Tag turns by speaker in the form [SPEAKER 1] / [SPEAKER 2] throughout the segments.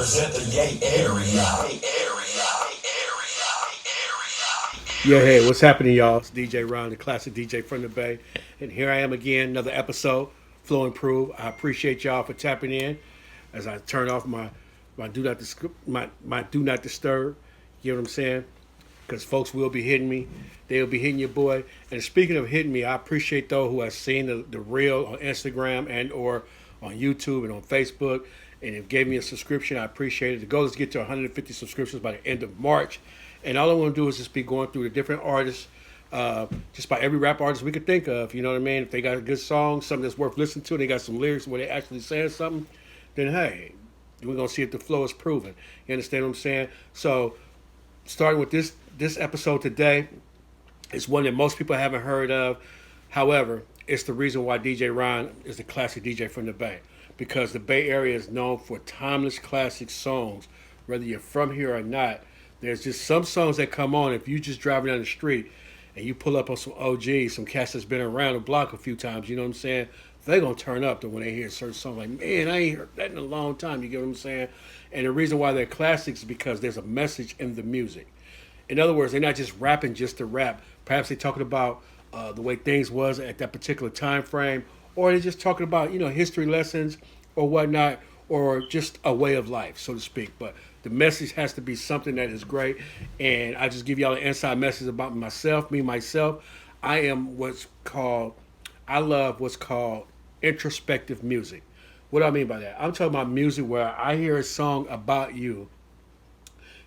[SPEAKER 1] represent the Yay area.
[SPEAKER 2] Yeah, hey, what's happening, y'all? It's DJ Ron, the classic DJ from the Bay. And here I am again, another episode, Flow Improve. I appreciate y'all for tapping in as I turn off my do not disturb. You know what I'm saying? Because folks will be hitting me. They'll be hitting your boy. And speaking of hitting me, I appreciate those who have seen the reel on Instagram and or on YouTube and on Facebook and have gave me a subscription. I appreciate it. The goal is to get to 150 subscriptions by the end of March. And all I want to do is just be going through the different artists, just by every rap artist we could think of. You know what I mean? If they got a good song, something that's worth listening to, and they got some lyrics where they actually saying something, then hey, we're gonna see if the flow is proven. You understand what I'm saying? So, starting with this episode today, it's one that most people haven't heard of. However, it's the reason why DJ Ron is the classic DJ from the Bay, because the Bay Area is known for timeless classic songs, whether you're from here or not. There's just some songs that come on if you just driving down the street and you pull up on some OGs, some cats that's been around the block a few times, you know what I'm saying? They're going to turn up to when they hear a certain song. Like, man, I ain't heard that in a long time, you get what I'm saying? And the reason why they're classics is because there's a message in the music. In other words, they're not just rapping just to rap. Perhaps they're talking about the way things was at that particular time frame, or they're just talking about, history lessons or whatnot, or just a way of life, so to speak. But the message has to be something that is great. And I just give y'all an inside message about myself. I am I love what's called introspective music. What do I mean by that? I'm talking about music where I hear a song about you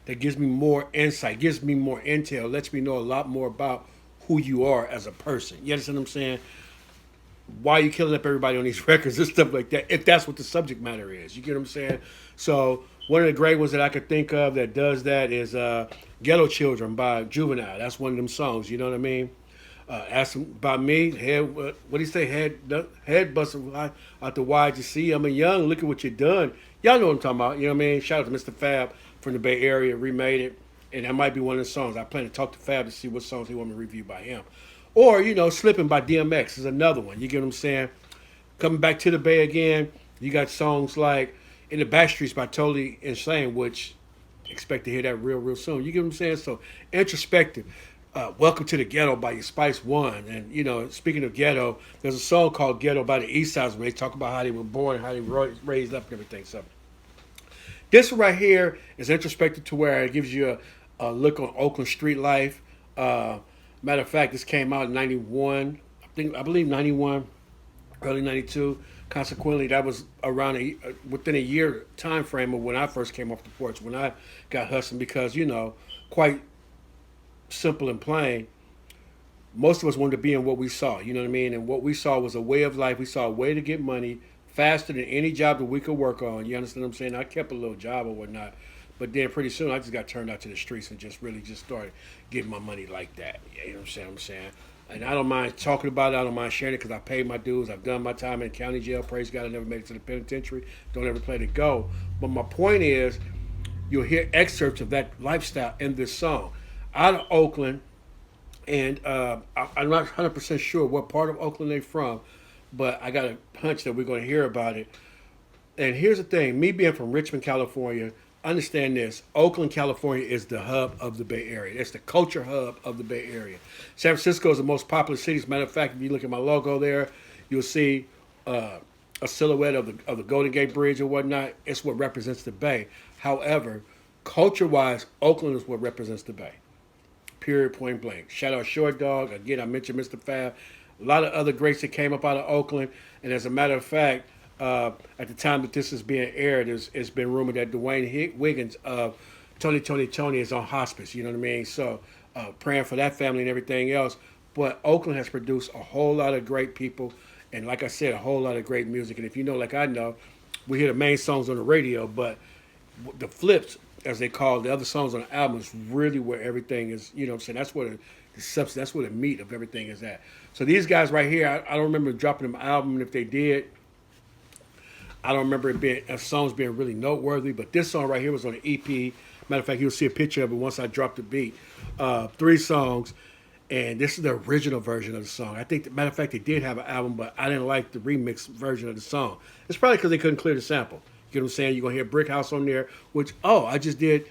[SPEAKER 2] that gives me more insight, gives me more intel, lets me know a lot more about who you are as a person. You understand what I'm saying? Why are you killing up everybody on these records and stuff like that, if that's what the subject matter is. You get what I'm saying? So one of the great ones that I could think of that does that is Ghetto Children by Juvenile. That's one of them songs, you know what I mean? Ask him about me, what do you say, head busting out the YGC. I'm a young, look at what you done. Y'all know what I'm talking about, you know what I mean? Shout out to Mr. Fab from the Bay Area, remade it. And that might be one of the songs. I plan to talk to Fab to see what songs he want me to review by him. Or, Slipping by DMX is another one. You get what I'm saying? Coming back to the Bay again, you got songs like In the Backstreets by Totally Insane, which expect to hear that real soon. You get what I'm saying? So, introspective. Welcome to the Ghetto by your Spice One. And, speaking of ghetto, there's a song called Ghetto by the East Side where they talk about how they were born, how they were raised up and everything. So, this one right here is introspective to where it gives you a look on Oakland street life. Matter of fact, this came out in 91. I believe 91, early 92. Consequently, that was around within a year time frame of when I first came off the porch, when I got hustling, because, quite simple and plain, most of us wanted to be in what we saw, you know what I mean? And what we saw was a way of life. We saw a way to get money faster than any job that we could work on. You understand what I'm saying? I kept a little job or whatnot. But then pretty soon I just got turned out to the streets and just really just started getting my money like that. Yeah, you know what I'm saying? And I don't mind talking about it. I don't mind sharing it because I paid my dues. I've done my time in county jail. Praise God, I never made it to the penitentiary. Don't ever play to go. But my point is, you'll hear excerpts of that lifestyle in this song. Out of Oakland, and I'm not 100% sure what part of Oakland they're from, but I got a hunch that we're going to hear about it. And here's the thing, me being from Richmond, California, understand this. Oakland, California is the hub of the Bay Area. It's the culture hub of the Bay Area. San Francisco is the most popular city. As a matter of fact, if you look at my logo there, you'll see a silhouette of the Golden Gate Bridge or whatnot. It's what represents the Bay. However, culture-wise, Oakland is what represents the Bay. Period, point blank. Shout out Short Dog. Again, I mentioned Mr. Fab. A lot of other greats that came up out of Oakland. And as a matter of fact, at the time that this is being aired, it's been rumored that Dwayne Wiggins of Tony is on hospice. You know what I mean? So praying for that family and everything else. But Oakland has produced a whole lot of great people. And like I said, a whole lot of great music. And if you know, like I know, we hear the main songs on the radio, but the flips, as they call it, the other songs on the album, is really where everything is, you know what I'm saying? That's where the substance, that's where the meat of everything is at. So these guys right here, I don't remember dropping them album, and if they did, I don't remember it being songs being really noteworthy, but this song right here was on an EP. Matter of fact, you'll see a picture of it once I drop the beat. 3 songs, and this is the original version of the song. I think, matter of fact, they did have an album, but I didn't like the remix version of the song. It's probably because they couldn't clear the sample. You know what I'm saying? You're going to hear Brick House on there, which, oh, I just did.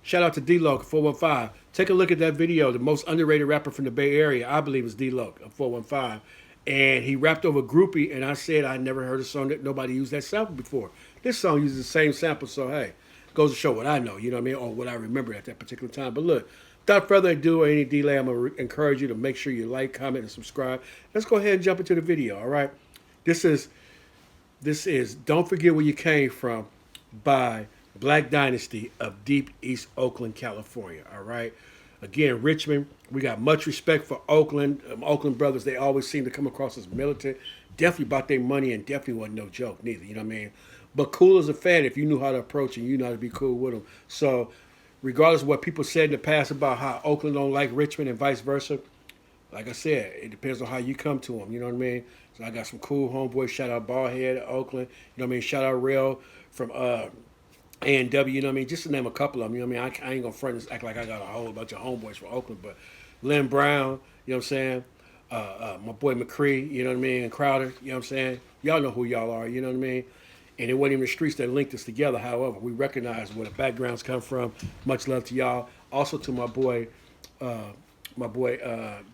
[SPEAKER 2] Shout out to D-Loc, 415. Take a look at that video. The most underrated rapper from the Bay Area, I believe, is D-Loc, 415. And he rapped over Groupie, and I said I never heard a song that nobody used that sample before. This song uses the same sample, so hey, goes to show what I know, you know what I mean, or what I remember at that particular time. But look, without further ado or any delay, I'm going to encourage you to make sure you like, comment, and subscribe. Let's go ahead and jump into the video, all right? This is Don't Forget Where You Came From by Black Dynasty of Deep East Oakland, California, all right? Again, Richmond, we got much respect for Oakland. Oakland brothers, they always seem to come across as militant. Definitely about their money and definitely wasn't no joke neither, you know what I mean? But cool as a fan if you knew how to approach and you know how to be cool with them. So regardless of what people said in the past about how Oakland don't like Richmond and vice versa, like I said, it depends on how you come to them, you know what I mean? So I got some cool homeboys. Shout out Ballhead, Oakland, you know what I mean? Shout out Rail from A&W, you know what I mean? Just to name a couple of them, you know what I mean? I ain't gonna front and act like I got a whole bunch of homeboys from Oakland, but Lynn Brown, you know what I'm saying? My boy McCree, you know what I mean? And Crowder, you know what I'm saying? Y'all know who y'all are, you know what I mean? And it wasn't even the streets that linked us together. However, we recognize where the backgrounds come from. Much love to y'all. Also to my boy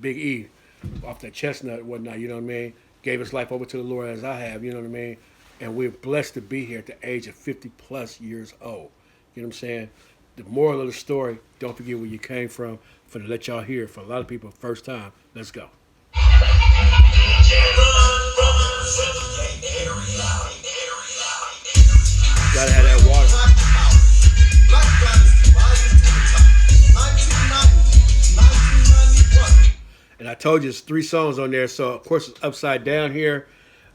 [SPEAKER 2] Big E, off that Chestnut and whatnot, you know what I mean? Gave his life over to the Lord as I have, you know what I mean? And we're blessed to be here at the age of 50 plus years old. You know what I'm saying? The moral of the story, don't forget where you came from, for to let y'all hear it for a lot of people first time. Let's go. Gotta have that water. And I told you it's 3 songs on there, so of course it's upside down here.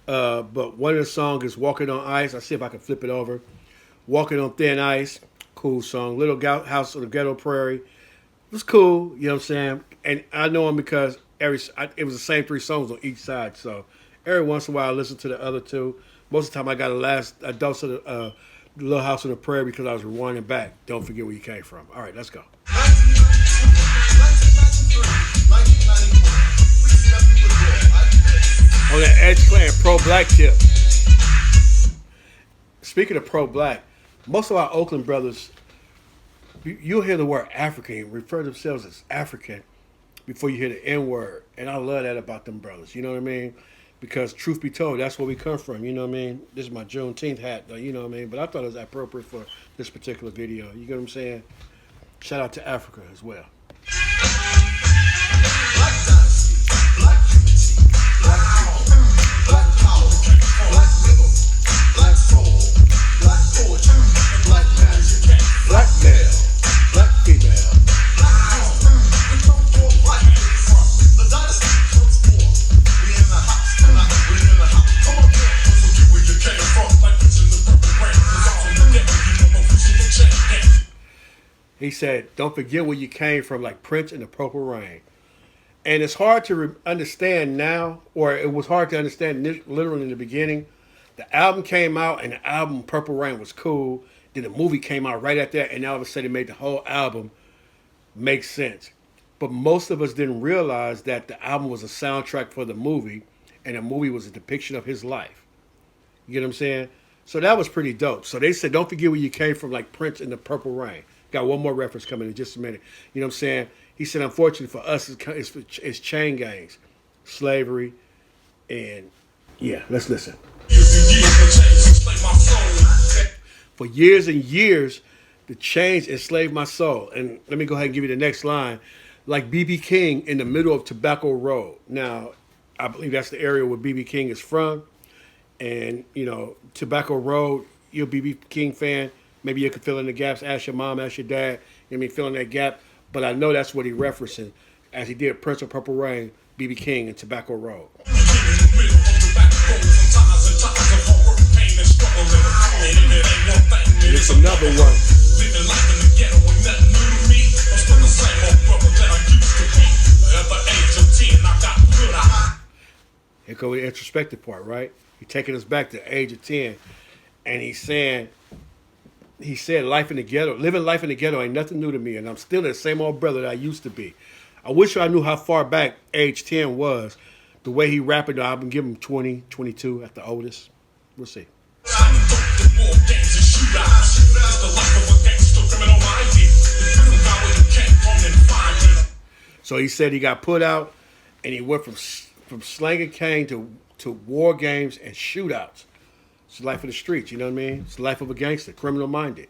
[SPEAKER 2] But one of the songs is Walking on Ice. I'll see if I can flip it over. Walking on Thin Ice. Cool song. Little House on the Ghetto Prairie. It was cool, you know what I'm saying? And I know him because it was the same 3 songs on each side. So every once in a while I listen to the other 2. Most of the time I got a dose of the Little House on the Prairie because I was rewinding back. Don't forget where you came from. All right, let's go. On that Edge Clan pro-black tip. Speaking of pro-black, most of our Oakland brothers, you'll hear the word African, refer to themselves as African before you hear the N-word. And I love that about them brothers, you know what I mean? Because truth be told, that's where we come from, you know what I mean? This is my Juneteenth hat, though, you know what I mean? But I thought it was appropriate for this particular video. You get what I'm saying? Shout out to Africa as well. Black male, black female. He said, don't forget where you came from, like Prince in the Purple Rain. And it's hard to understand now, or it was hard to understand literally in the beginning. The album came out, and the album Purple Rain was cool. Then the movie came out right after that, and all of a sudden it made the whole album make sense. But most of us didn't realize that the album was a soundtrack for the movie, and the movie was a depiction of his life. You get what I'm saying? So that was pretty dope. So they said, don't forget where you came from, like Prince in the Purple Rain. Got one more reference coming in just a minute. You know what I'm saying? He said, unfortunately for us, it's chain gangs, slavery, and yeah, let's listen. For years and years, the chains enslaved my soul. And let me go ahead and give you the next line. Like B.B. King in the middle of Tobacco Road. Now, I believe that's the area where B.B. King is from. And, you know, Tobacco Road, you're a B.B. King fan. Maybe you could fill in the gaps, ask your mom, ask your dad. You know what I mean? Fill in that gap. But I know that's what he's referencing as he did Prince of Purple Rain, B.B. King, and Tobacco Road. It's another one. Here goes the introspective part, right? He's taking us back to the age of 10. And he said, life in the ghetto, living life in the ghetto ain't nothing new to me. And I'm still the same old brother that I used to be. I wish I knew how far back age 10 was. The way he rapping, I've been giving him 20, 22 at the oldest. We'll see. So he said he got put out, and he went from slanging cane to war games and shootouts. It's the life of the streets, you know what I mean? It's the life of a gangster, criminal minded.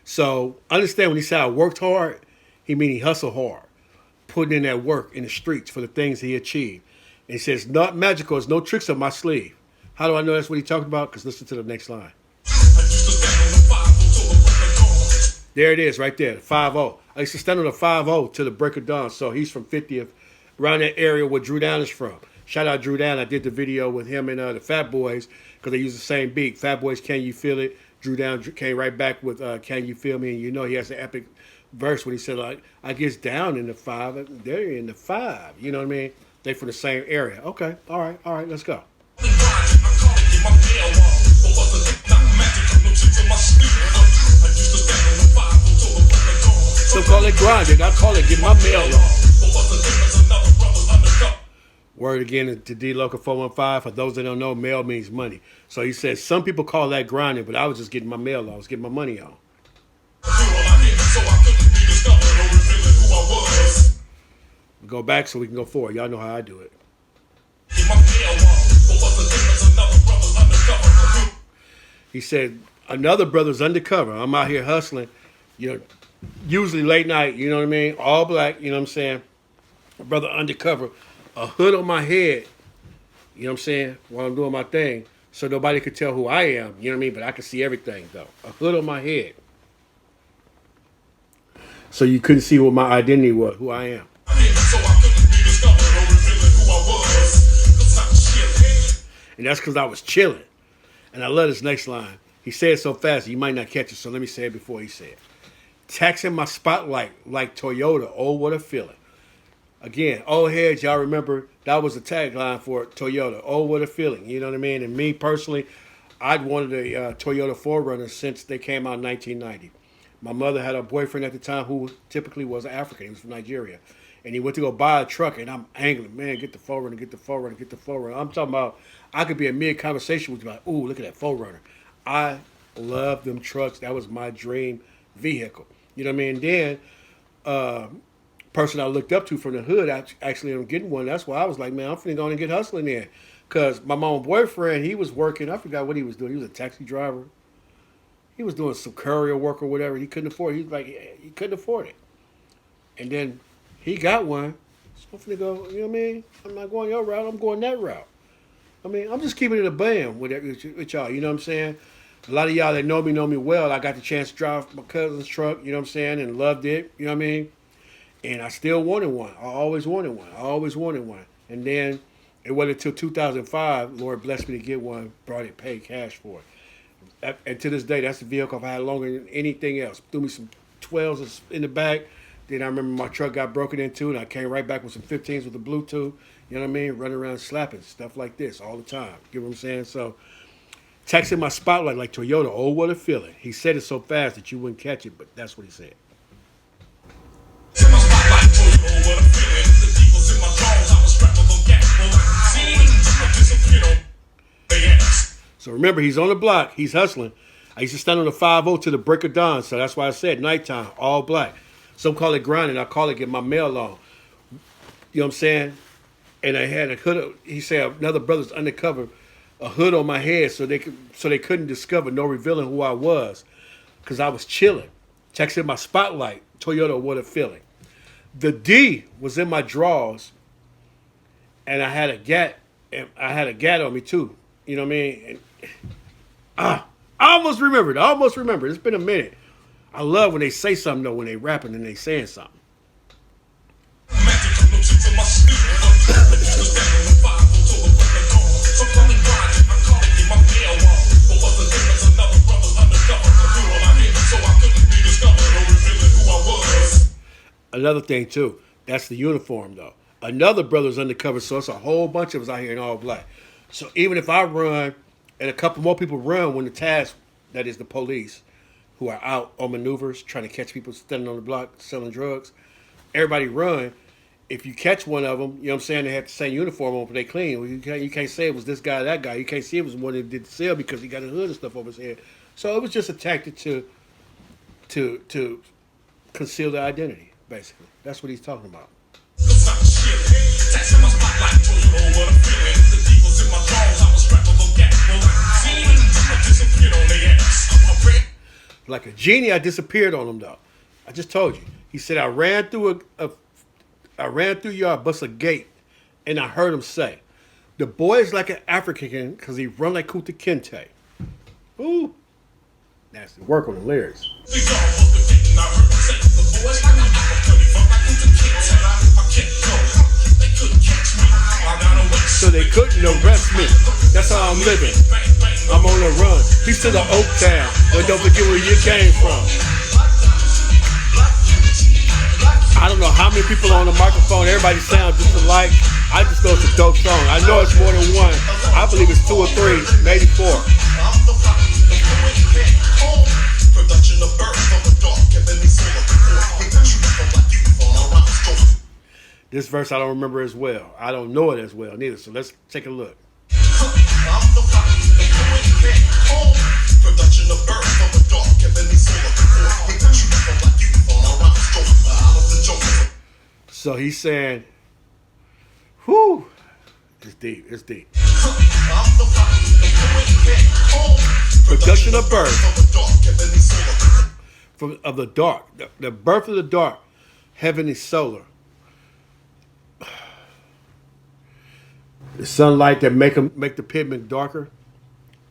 [SPEAKER 2] So understand when he said I worked hard, he mean he hustled hard, putting in that work in the streets for the things he achieved. And he says, not magical, there's no tricks up my sleeve. How do I know that's what he talked about? Because listen to the next line. There it is, right there, the 5-0. I used to stand on the 5-0 till the break of dawn. So he's from 50th, around that area where Drew Down is from. Shout out Drew Down. I did the video with him and the Fat Boys because they use the same beat. Fat Boys, Can You Feel It? Drew Down came right back with Can You Feel Me? And you know he has an epic verse when he said, like, I gets down in the 5. They're in the 5. You know what I mean? They from the same area. Okay, all right, let's go. Some call it grinding, I call it get my mail on. Word again to D Local 415. For those that don't know, mail means money. So he says some people call that grinding, but I was just getting my mail on. I was getting my money on. We'll go back so we can go forward. Y'all know how I do it. He said, another brother's undercover. I'm out here hustling, you know, usually late night, you know what I mean? All black, you know what I'm saying? A brother undercover, a hood on my head, you know what I'm saying, while I'm doing my thing, so nobody could tell who I am, you know what I mean? But I can see everything, though. A hood on my head. So you couldn't see what my identity was, who I am. And that's because I was chilling. And I love this next line. He said it so fast, you might not catch it, so let me say it before he said it. Taxing my spotlight like Toyota, oh, what a feeling. Again, old heads, y'all remember, that was the tagline for Toyota, oh, what a feeling. You know what I mean? And me, personally, I'd wanted a Toyota 4Runner since they came out in 1990. My mother had a boyfriend at the time who typically was African. He was from Nigeria. And he went to go buy a truck, and I'm angling, man, get the 4Runner, get the 4Runner, get the 4Runner. I'm talking about, I could be in mid-conversation with you, like, ooh, look at that 4Runner. I love them trucks. That was my dream vehicle. You know what I mean? And then, person I looked up to from the hood, I actually ended up getting one. That's why I was like, man, I'm finna go and get hustling there. Because my mom's boyfriend, he was working, I forgot what he was doing. He was a taxi driver. He was doing some courier work or whatever. He couldn't afford it. He was like, he couldn't afford it. And then he got one. So I'm finna go, you know what I mean? I'm not going your route, I'm going that route. I mean, I'm just keeping it a band with y'all, you know what I'm saying? A lot of y'all that know me well. I got the chance to drive my cousin's truck, you know what I'm saying, and loved it, you know what I mean? And I still wanted one. I always wanted one. And then it wasn't until 2005, Lord blessed me to get one, brought it, paid cash for it. And to this day, that's the vehicle I've had longer than anything else. Threw me some 12s in the back. Then I remember my truck got broken into, and I came right back with some 15s with the Bluetooth. You know what I mean? Running around slapping, stuff like this all the time. You know what I'm saying? So, texting my spotlight like Toyota, oh, what a feeling. He said it so fast that you wouldn't catch it, but that's what he said. So remember, he's on the block. He's hustling. I used to stand on the 5-0 to the break of dawn, so that's why I said nighttime, all black. Some call it grinding. I call it get my mail on. You know what I'm saying? And I had a hood. He said another brother's undercover, a hood on my head, so they couldn't discover, no revealing who I was, because I was chilling, texting my spotlight. Toyota, what a feeling. The D was in my drawers, and I had a gat. And I had a gat on me too. You know what I mean? And, I almost remembered. It's been a minute. I love when they say something though, when they rapping and they saying something. Another thing too, that's the uniform though. Another brother's undercover, so it's a whole bunch of us out here in all black. So even if I run and a couple more people run when the task, that is the police, who are out on maneuvers trying to catch people standing on the block selling drugs, everybody run. if you catch one of them, you know what I'm saying, they had the same uniform on, but they clean. Well, you can't say it was this guy or that guy. You can't say it was one that did the sale because he got a hood and stuff over his head. So it was just a tactic to conceal the identity, basically. That's what he's talking about. Like a genie, I disappeared on him though. I just told you. He said I ran through I ran through yard, bust a gate, and I heard him say, "The boy is like an African because he run like Kuta Kinte." Ooh, nasty work on the lyrics. So they couldn't arrest me. That's how I'm living. I'm on the run. Peace to the Oakland, but don't forget where you came from. I don't know how many people on the microphone. Everybody sounds just alike. I just know it's a dope song. I know it's more than one. I believe it's 2 or 3, maybe 4. This verse I don't remember as well. I don't know it as well neither. So let's take a look. So he's saying, whew, it's deep, it's deep. Production of birth of the dark, the birth of the dark, heavenly solar. The sunlight that make the pigment darker.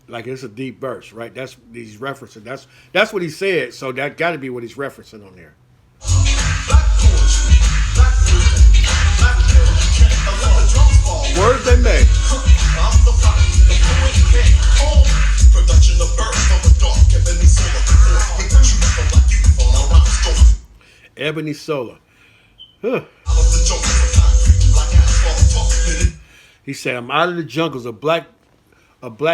[SPEAKER 2] Like it's a deep verse, right? That's he's referencing. That's what he said. So that got to be what he's referencing on there. Words they make. Ebony Solar. Huh. He said, "I'm out of the jungles of black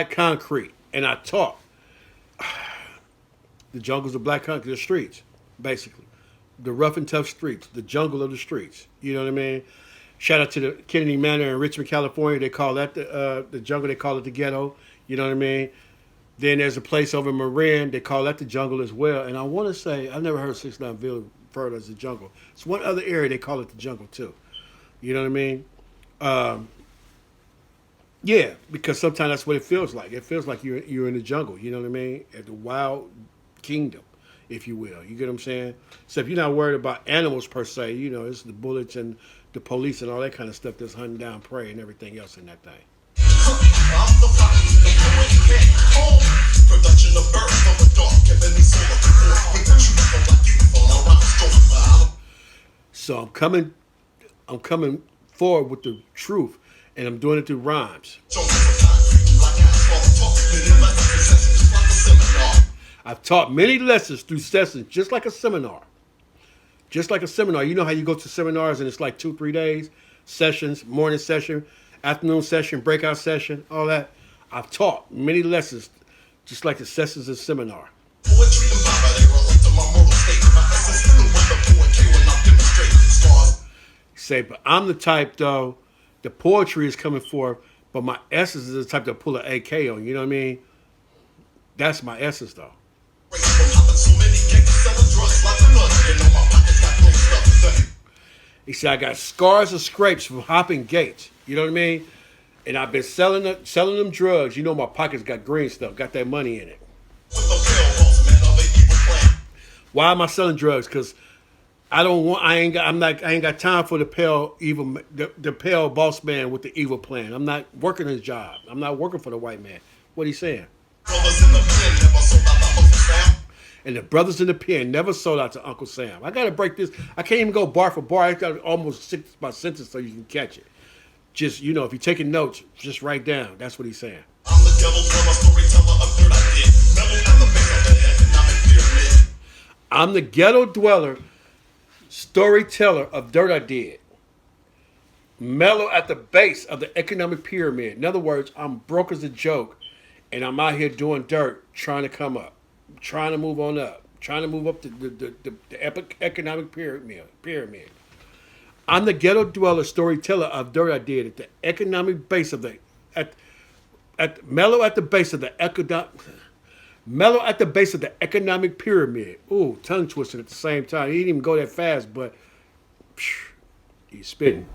[SPEAKER 2] concrete, and I talk." The jungles of black concrete, the streets, basically. The rough and tough streets, the jungle of the streets. You know what I mean? Shout out to the Kennedy Manor in Richmond, California. They call that the jungle. They call it the ghetto. You know what I mean? Then there's a place over in Marin. They call that the jungle as well. And I want to say, I've never heard 69ville referred to as the jungle. It's one other area they call it the jungle too. You know what I mean? Yeah, because sometimes that's what it feels like. It feels like you're in the jungle. You know what I mean? At the wild kingdom, if you will. You get what I'm saying? So if you're not worried about animals per se, you know, it's the bullets and the police and all that kind of stuff that's hunting down prey and everything else in that thing. So I'm coming forward with the truth, and I'm doing it through rhymes. I've taught many lessons through sessions, just like a seminar. Just like a seminar. You know how you go to seminars and it's like 2-3 days, sessions, morning session, afternoon session, breakout session, all that. I've taught many lessons, just like the sessions of seminar. Say, but I'm the type though, the poetry is coming forth, but my essence is the type to pull an AK on. You know what I mean? That's my essence though. He said, I got scars and scrapes from hopping gates. You know what I mean? And I've been selling them drugs. You know my pockets got green stuff, got that money in it. Why am I selling drugs? Because I ain't got time for the pale boss man with the evil plan. I'm not working his job. I'm not working for the white man. What he saying? And the brothers in the pen never sold out to Uncle Sam. I got to break this. I can't even go bar for bar. I got to almost sentence by sentence so you can catch it. Just, you know, if you're taking notes, just write down. That's what he's saying. I'm the devil's storyteller of dirt I did. Mellow at the base of the economic pyramid. I'm the ghetto dweller, storyteller of dirt I did. Mellow at the base of the economic pyramid. In other words, I'm broke as a joke, and I'm out here doing dirt, trying to come up. Trying to move on up, trying to move up the economic pyramid. I'm the ghetto dweller, storyteller of dirt I did at the economic base of the at mellow at the base of the mellow at the base of the economic pyramid. Ooh, tongue twisting at the same time. He didn't even go that fast, but he's spitting.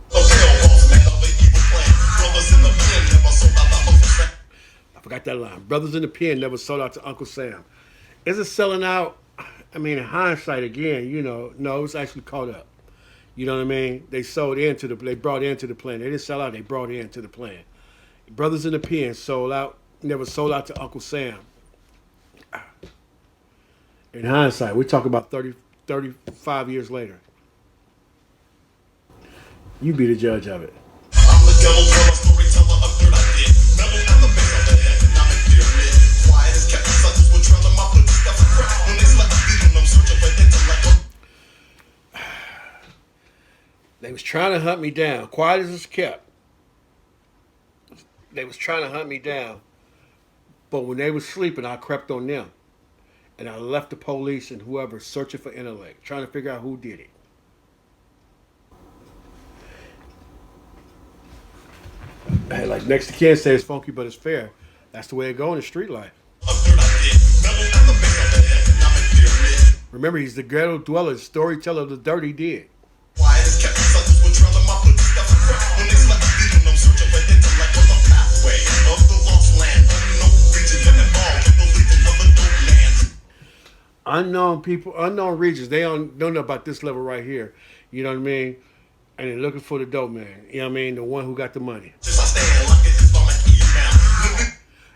[SPEAKER 2] I forgot that line. Brothers in the pen never sold out to Uncle Sam. Is it selling out? I mean, in hindsight, again, no, it's actually caught up. You know what I mean? They brought into the plan. They didn't sell out. They brought into the plan. Brothers in the pen sold out, never sold out to Uncle Sam. In hindsight, we're talking about 35 years later. You be the judge of it. I'm the devil, storyteller of dirt I did. Never at the base of the economic pyramid. Quiet as kept, suckers would trail them. I put this stuff in crap. When they slept, beating them, searching for intellect. They was trying to hunt me down. Quiet as it's kept. They was trying to hunt me down. But when they was sleeping, I crept on them. And I left the police and whoever searching for intellect, trying to figure out who did it. Hey, like Next to Ken says, funky but it's fair. That's the way it go in the street life. Remember, he's the ghetto dweller, storyteller of the dirt he did. Unknown people, unknown regions, they don't know about this level right here. You know what I mean? And they're looking for the dope man. You know what I mean? The one who got the money.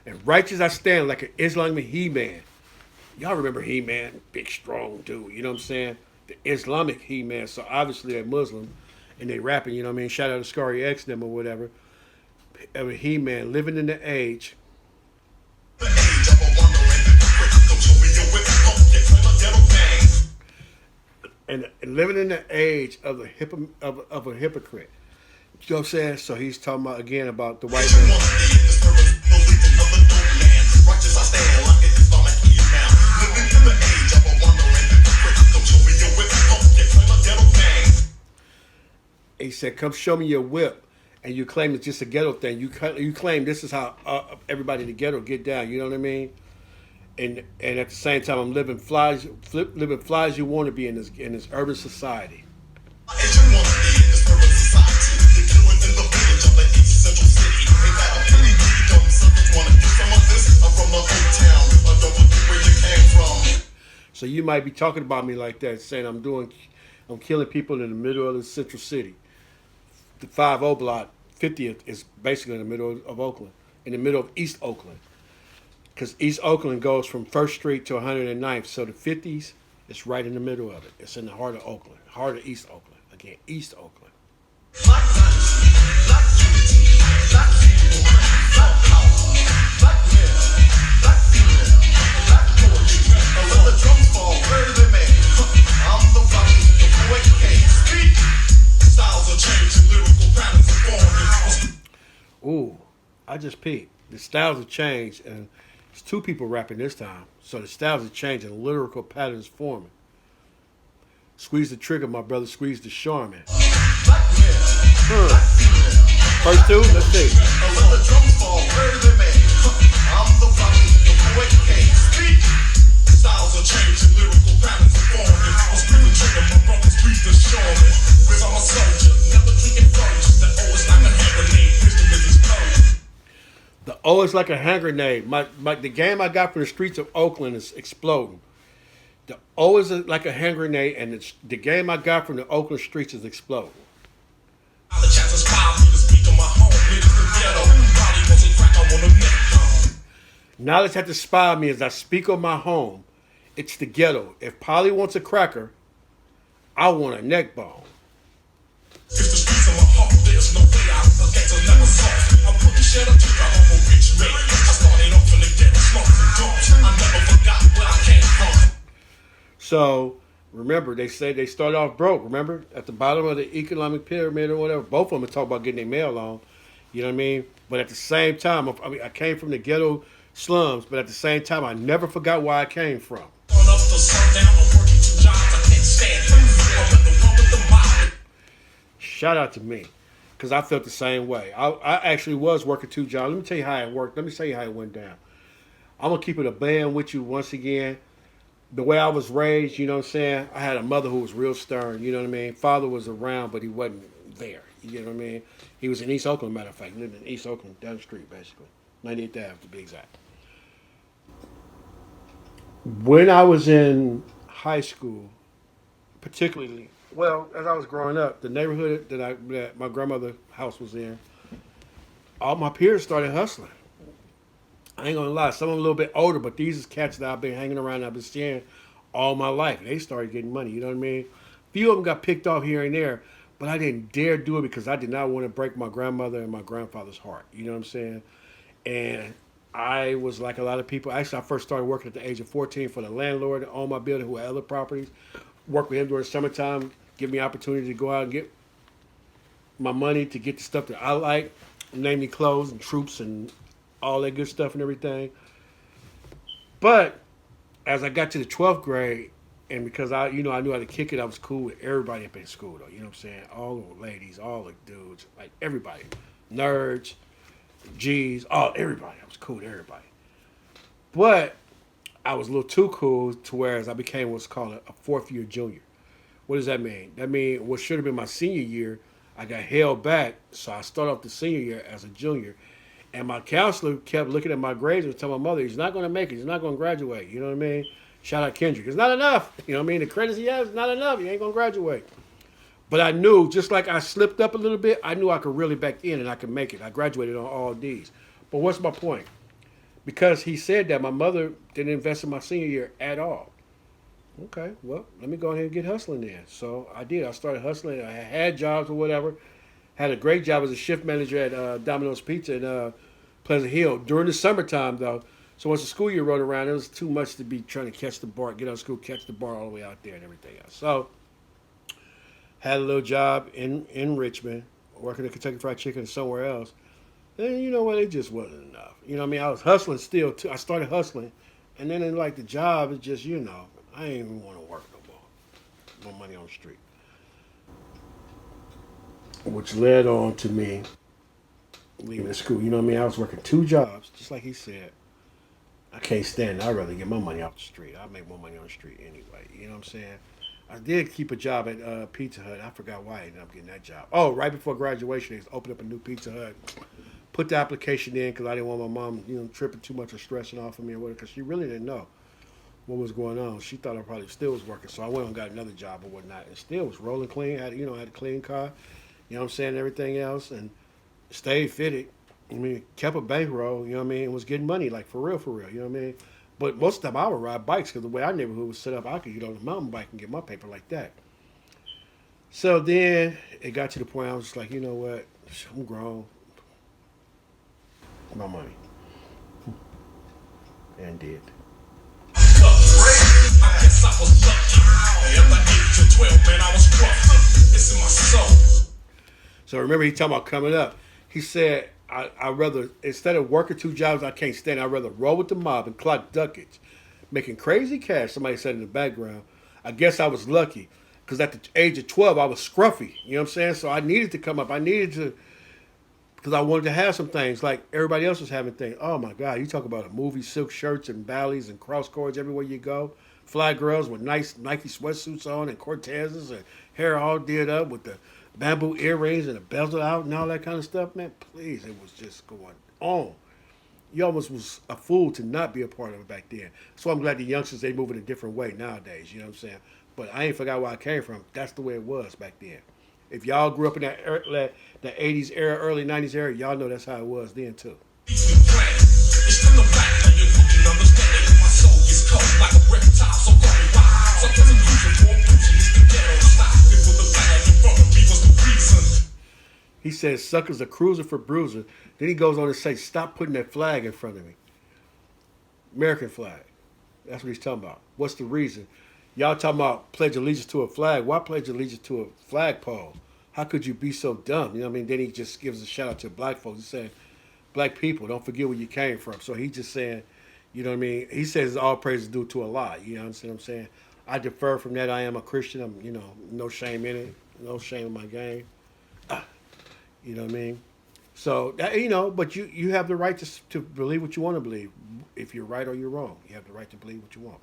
[SPEAKER 2] And righteous I stand like an Islamic He-Man. Y'all remember He-Man? Big, strong dude. You know what I'm saying? The Islamic He-Man. So obviously they're Muslim. And they rapping, you know what I mean? Shout out to Scary X them or whatever. He-Man living in the age. And living in the age of a hypocrite. You know what I'm saying? So he's talking about, again, about the white man. He said, come show me your whip. And you claim it's just a ghetto thing. You claim this is how everybody in the ghetto get down. You know what I mean? And at the same time, I'm living flies you want to be in this urban society. So you might be talking about me like that, saying I'm killing people in the middle of the central city. The 50 block, 50th is basically in the middle of Oakland, in the middle of East Oakland. Because East Oakland goes from 1st Street to 109th. So the 50s is right in the middle of it. It's in the heart of Oakland. Heart of East Oakland. Again, East Oakland. Black Dynasty, Black Unity, Black People, Black Power, Black Men, Black Female, Black Poetry. Now let the drums fall, where do they make? I'm the rocket, the poet came. Speak! Styles are changing, lyrical patterns are forming. Ooh, I just peeped. The styles have changed, and it's two people rapping this time. So the styles are changing, lyrical patterns forming. Squeeze the trigger, my brother. Squeeze the Charmin. First two, let's see. Let the drums fall, where do they make? I'm the rocket, the poet came. Speak! Styles are changing, lyrical patterns are forming. Squeeze the trigger, my brother. Squeeze the Charmin. Cause I'm a soldier, never taking furniture. The O is like a hand grenade. Wisdom is his courage. The O is like a hand grenade. The game I got from the streets of Oakland is exploding. The O is like a hand grenade, and the game I got from the Oakland streets is exploding. Knowledge had to spy me as I speak on my home. It's the ghetto. If Polly wants a cracker, I want a neck bone. If the streets of my heart, there's no way out. The ghetto never soft. I'm putting shit up to the whole rich mate. I started off in the ghetto, smoking dogs. I never forgot where I came from. So, remember, they say they started off broke, remember? At the bottom of the economic pyramid or whatever. Both of them talk about getting their mail on. You know what I mean? But at the same time, I came from the ghetto slums, but at the same time, I never forgot where I came from. shout out to me, because I felt the same way. I actually was working 2 jobs. Let me tell you how it worked. Let me tell you how it went down. I'm gonna keep it a band with you once again. The way I was raised, you know what I'm saying? I had a mother who was real stern, you know what I mean? Father was around, but he wasn't there. You know what I mean? He was in East Oakland, matter of fact. He lived in East Oakland, down the street, basically. 98th Ave, to be exact. When I was in high school, particularly, well, as I was growing up, the neighborhood that my grandmother's house was in, all my peers started hustling. I ain't gonna lie, some of them a little bit older, but these is cats that I've been hanging around, I've been seeing all my life. They started getting money, you know what I mean? A few of them got picked off here and there, but I didn't dare do it because I did not want to break my grandmother and my grandfather's heart. You know what I'm saying? And I was like a lot of people. Actually, I first started working at the age of 14 for the landlord that owned my building who had other properties. Worked with him during the summertime, give me opportunity to go out and get my money to get the stuff that I like, namely clothes and troops and all that good stuff and everything. But as I got to the 12th grade, and because I knew how to kick it, I was cool with everybody up in school, though. You know what I'm saying? All the ladies, all the dudes, like everybody. Nerds, G's, everybody. I was cool with everybody. But I was a little too cool to whereas I became what's called a fourth year junior. What does that mean? That means what should have been my senior year, I got held back, so I started off the senior year as a junior. And my counselor kept looking at my grades and telling my mother, he's not going to make it. He's not going to graduate. You know what I mean? Shout out Kendrick. It's not enough. You know what I mean? The credits he has is not enough. He ain't going to graduate. But I knew, just like I slipped up a little bit, I knew I could really back in and I could make it. I graduated on all D's. But what's my point? Because he said that, my mother didn't invest in my senior year at all. Okay, well, let me go ahead and get hustling then. So I did. I started hustling. I had jobs or whatever. Had a great job as a shift manager at Domino's Pizza in Pleasant Hill during the summertime, though. So once the school year rolled around, it was too much to be trying to catch the bar, get out of school, catch the bar all the way out there and everything else. So had a little job in Richmond, working at Kentucky Fried Chicken or somewhere else. And you know what? It just wasn't enough. You know what I mean? I was hustling still, too. I started hustling. And then in like the job, it's just, I ain't even want to work no more. No money on the street. Which led on to me leaving school. You know what I mean? I was working 2 jobs, just like he said. I can't stand it. I'd rather get my money off the street. I make more money on the street anyway. You know what I'm saying? I did keep a job at Pizza Hut. I forgot why I ended up getting that job. Oh, right before graduation, they opened up a new Pizza Hut. Put the application in because I didn't want my mom, tripping too much or stressing off of me or whatever, because she really didn't know what was going on. She thought I probably still was working, so I went and got another job or whatnot, and still was rolling clean. Had a clean car, you know what I'm saying, everything else, and stayed fitted. I mean, kept a bankroll, you know what I mean, and was getting money, like for real, you know what I mean. But most of the time I would ride bikes because the way our neighborhood was set up, I could get on the mountain bike and get my paper like that. So then it got to the point I was just like, you know what, I'm grown. My money. And did. So remember he talking about coming up. He said, I'd rather, instead of working 2 jobs I can't stand, I'd rather roll with the mob and clock ducats. Making crazy cash, somebody said in the background. I guess I was lucky. Because at the age of 12, I was scruffy. You know what I'm saying? So I needed to come up. I needed to, because I wanted to have some things like everybody else was having things. Oh my God, you talk about a movie, silk shirts and valleys and cross cords everywhere you go. Fly girls with nice Nike sweatsuits on and Cortezes and hair all did up with the bamboo earrings and the bezel out and all that kind of stuff. Man, please, it was just going on. You almost was a fool to not be a part of it back then. So I'm glad the youngsters, they move in a different way nowadays, you know what I'm saying? But I ain't forgot where I came from. That's the way it was back then. If y'all grew up in that 80s era, early 90s era, y'all know that's how it was then too. He says, suckers are cruising for bruiser. Then he goes on to say, stop putting that flag in front of me. American flag. That's what he's talking about. What's the reason? Y'all talking about pledge allegiance to a flag. Why pledge allegiance to a flagpole? How could you be so dumb? You know what I mean? Then he just gives a shout out to black folks. He's saying, black people, don't forget where you came from. So he's just saying, you know what I mean? He says all praise is due to Allah. You know what I'm saying? I defer from that. I am a Christian. I'm, no shame in it. No shame in my game. You know what I mean? So that, but you have the right to believe what you want to believe. If you're right or you're wrong, you have the right to believe what you want.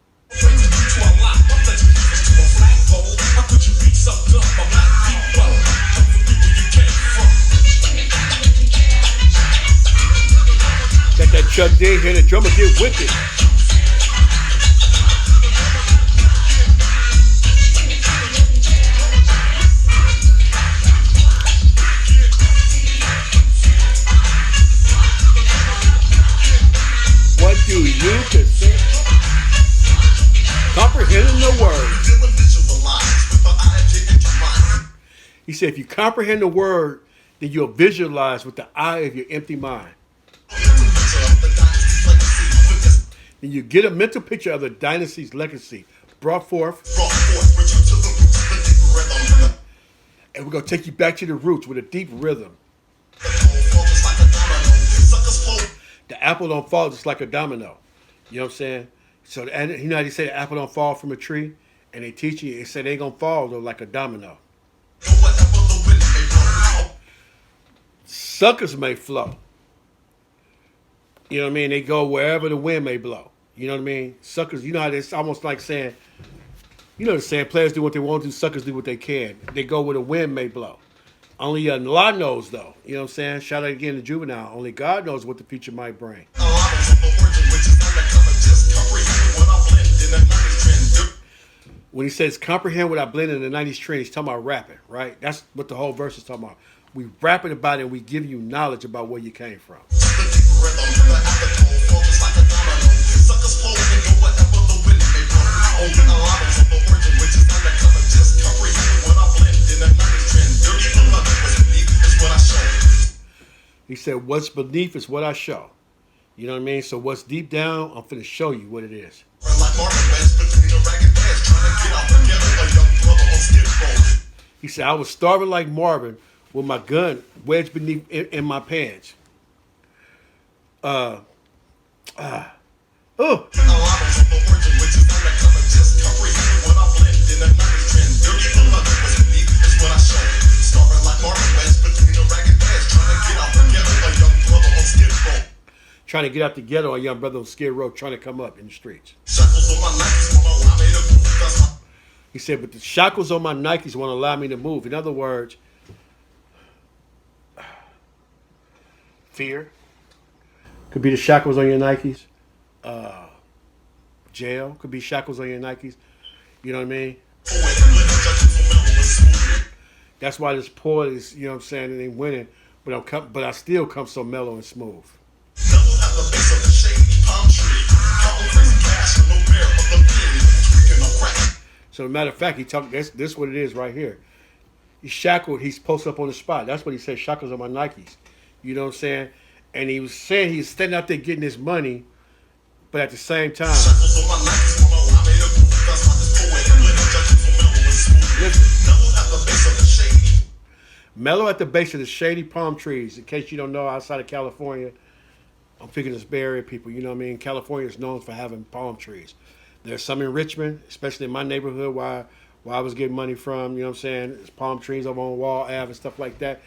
[SPEAKER 2] Got that Chuck D here, the drummer get wicked. What do you consider comprehending the word? He said, if you comprehend the word, then you'll visualize with the eye of your empty mind. Then you get a mental picture of the dynasty's legacy brought forth. And we're going to take you back to the roots with a deep rhythm. The apple don't fall just like a domino. You know what I'm saying? So, and you know how they say the apple don't fall from a tree? And they teach you, they say they ain't going to fall though like a domino. Suckers may flow. You know what I mean? They go wherever the wind may blow. You know what I mean? Suckers, you know how it's almost like saying, you know the saying, players do what they want to, suckers do what they can. They go where the wind may blow. Only Allah knows, though. You know what I'm saying? Shout out again to Juvenile. Only God knows what the future might bring. When he says comprehend what I blend in the 90s trend, he's talking about rapping, right? That's what the whole verse is talking about. We rapping about it and we give you knowledge about where you came from. He said, what's beneath is what I show. You know what I mean? So what's deep down, I'm finna show you what it is. He said, I was starving like Marvin with my gun wedged beneath in my pants. Oh. Trying to get out the ghetto, a young brother on Skid Row trying to come up in the streets. He said, but the shackles on my Nikes won't allow me to move. In other words, fear. Could be the shackles on your Nikes. Jail. Could be shackles on your Nikes. You know what I mean? That's why this poet is, you know what I'm saying, it ain't winning. But I still come so mellow and smooth. So, as a matter of fact, he talked. This is what it is right here. He's shackled. He's posted up on the spot. That's what he said. Shackles on my Nikes. You know what I'm saying? And he was saying he's standing out there getting his money, but at the same time, listen. Mellow at the base of the shady palm trees. In case you don't know, outside of California, I'm thinking it's Bay Area people. You know what I mean? California is known for having palm trees. There's some in Richmond, especially in my neighborhood where I was getting money from. You know what I'm saying? There's palm trees over on Wall Ave and stuff like that.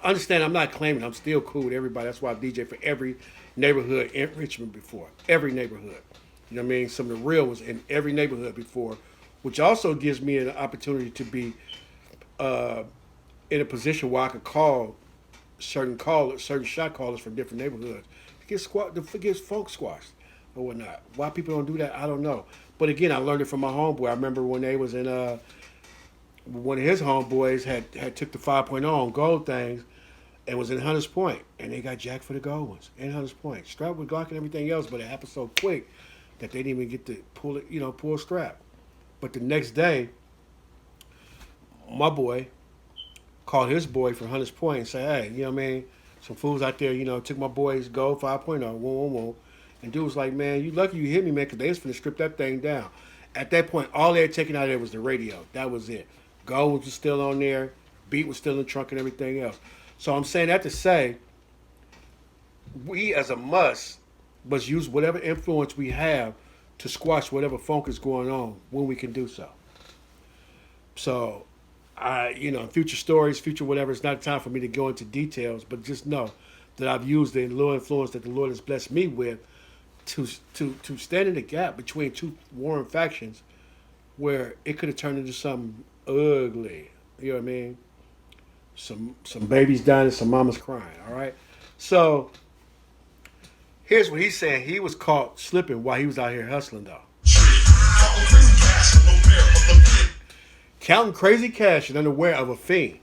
[SPEAKER 2] Understand, I'm not claiming. I'm still cool with everybody. That's why I've DJed for every neighborhood in Richmond before. Every neighborhood. You know what I mean? Some of the real ones in every neighborhood before, which also gives me an opportunity to be in a position where I could call certain shot callers from different neighborhoods to get folk squashed or whatnot. Why people don't do that, I don't know. But again, I learned it from my homeboy. I remember when they was in one of his homeboys had took the 5.0 on gold things and was in Hunters Point, and they got jacked for the gold ones in Hunters Point. Strapped with Glock and everything else, but it happened so quick that they didn't even get to pull a strap. But the next day, my boy called his boy from Hunters Point and said, hey, you know what I mean? Some fools out there, took my boy's gold 5.0, and dude was like, man, you lucky you hit me, man, because they was finna strip that thing down. At that point, all they had taken out of there was the radio. That was it. Gold was still on there. Beat was still in the trunk and everything else. So I'm saying that to say, we as a must use whatever influence we have to squash whatever funk is going on when we can do so. So future stories, future whatever. It's not time for me to go into details, but just know that I've used the little influence that the Lord has blessed me with to stand in the gap between two warring factions where it could have turned into something ugly. You know what I mean? Some babies dying and some mamas crying. All right. So here's what he's saying. He was caught slipping while he was out here hustling though. Counting crazy cash and unaware of a fiend.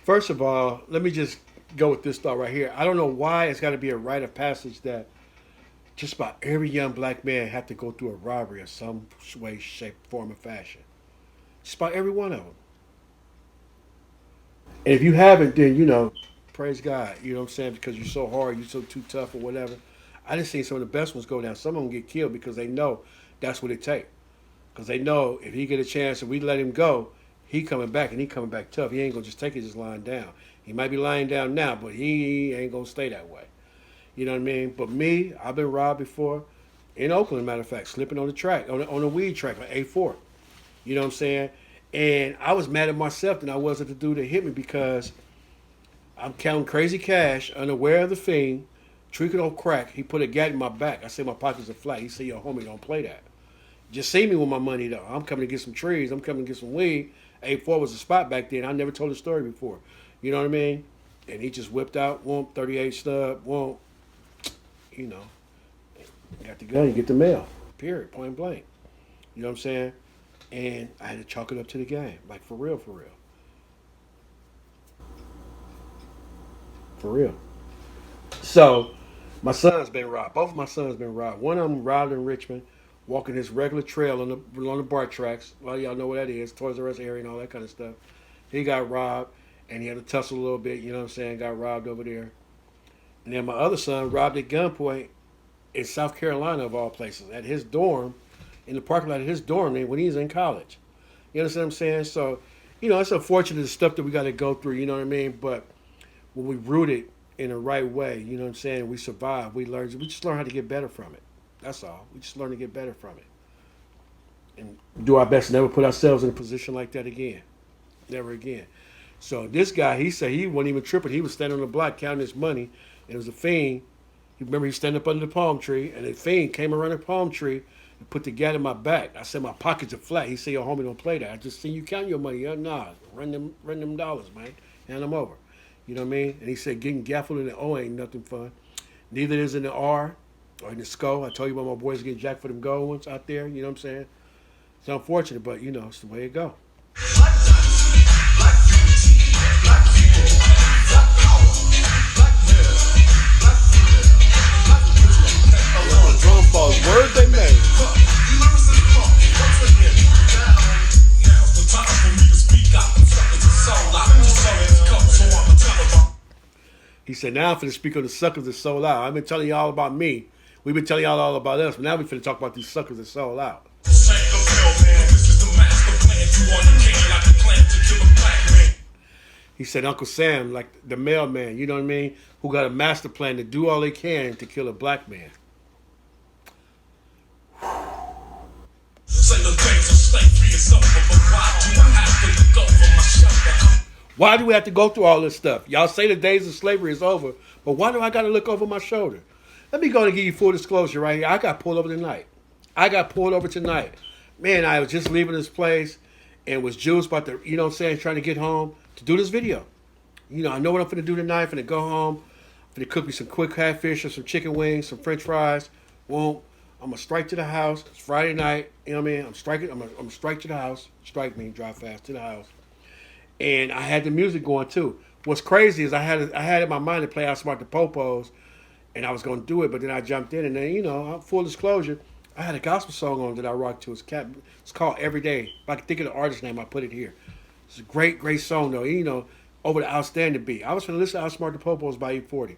[SPEAKER 2] First of all, let me just go with this thought right here. I don't know why it's got to be a rite of passage that just about every young black man have to go through a robbery of some way, shape, form, or fashion. Just about every one of them. And if you haven't, then, praise God. You know what I'm saying? Because you're so hard, you're so too tough or whatever. I just seen some of the best ones go down. Some of them get killed because they know that's what it takes. Because they know if he get a chance and we let him go, he coming back and he coming back tough. He ain't going to just take it just lying down. He might be lying down now, but he ain't going to stay that way. You know what I mean? But me, I've been robbed before in Oakland, matter of fact, slipping on the track, on a weed track, like A4. You know what I'm saying? And I was mad at myself than I was at the dude that hit me because I'm counting crazy cash, unaware of the fiend, tweaking on crack. He put a gat in my back. I said my pockets are flat. He said, yo, homie, don't play that. Just see me with my money, though. I'm coming to get some trees. I'm coming to get some weed. A4 was a spot back then. I never told the story before. You know what I mean? And he just whipped out, 38 stub, got the gun, you get the mail. Period, point blank. You know what I'm saying? And I had to chalk it up to the game. Like, for real, for real. For real. So, my son's been robbed. Both of my sons been robbed. One of them robbed in Richmond, walking his regular trail on the BART tracks. Well, y'all know what that is, Toys R Us area and all that kind of stuff. He got robbed, and he had to tussle a little bit, you know what I'm saying, got robbed over there. And then my other son robbed at gunpoint in South Carolina, of all places, at his dorm, in the parking lot of his dorm when he's in college. You understand what I'm saying? So, it's unfortunate the stuff that we got to go through, you know what I mean? But when we root it in the right way, you know what I'm saying, we survive, we just learn how to get better from it. That's all. We just learn to get better from it. And do our best to never put ourselves in a position like that again. Never again. So this guy, he said he wasn't even tripping. He was standing on the block counting his money. And it was a fiend. You remember he was standing up under the palm tree, and a fiend came around the palm tree and put the gat in my back. I said, my pockets are flat. He said, yo, homie, don't play that. I just seen you count your money. Nah, run them dollars, man. Hand them over. You know what I mean? And he said, getting gaffled in the O ain't nothing fun. Neither is in the R or in the SCO. I told you about my boys getting jacked for them gold ones out there. You know what I'm saying? It's unfortunate, but, it's the way it go. Words they made. He said, now I'm finna speak on the suckers that sold out. I've been telling y'all about me. We've been telling y'all all about us, but now we're finna talk about these suckers that sold out. He said, Uncle Sam, like the mailman, you know what I mean, who got a master plan to do all they can to kill a black man. Why do we have to go through all this stuff? Y'all say the days of slavery is over, but why do I got to look over my shoulder? Let me go and give you full disclosure right here. I got pulled over tonight. Man, I was just leaving this place and was juiced about to, you know what I'm saying, trying to get home to do this video. I know what I'm finna do tonight. I'm finna go home. I'm finna cook me some quick catfish or some chicken wings, some french fries. I'm gonna strike to the house. It's Friday night. You know what I mean? I'm gonna strike to the house. Strike me, drive fast to the house. And I had the music going too. What's crazy is I had in my mind to play Outsmart the Popos, and I was gonna do it, but then I jumped in, and then full disclosure, I had a gospel song on that I rocked to. It's called Every Day. If I can think of the artist name, I put it here. It's a great, great song though. Over the outstanding beat. I was gonna listen to Outsmart the Popos by 840,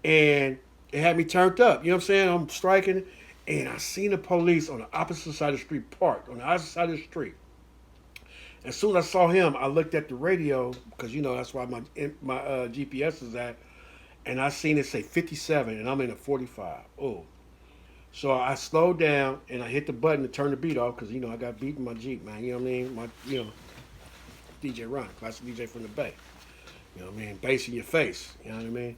[SPEAKER 2] and it had me turned up. You know what I'm saying? I'm striking, and I seen the police on the opposite side of the street parked on the opposite side of the street. As soon as I saw him, I looked at the radio because that's why my GPS is at, and I seen it say 57, and I'm in a 45. Oh, so I slowed down and I hit the button to turn the beat off because I got beat in my Jeep, man. You know what I mean? My DJ Ron, classic DJ from the Bay. You know what I mean? Bass in your face. You know what I mean?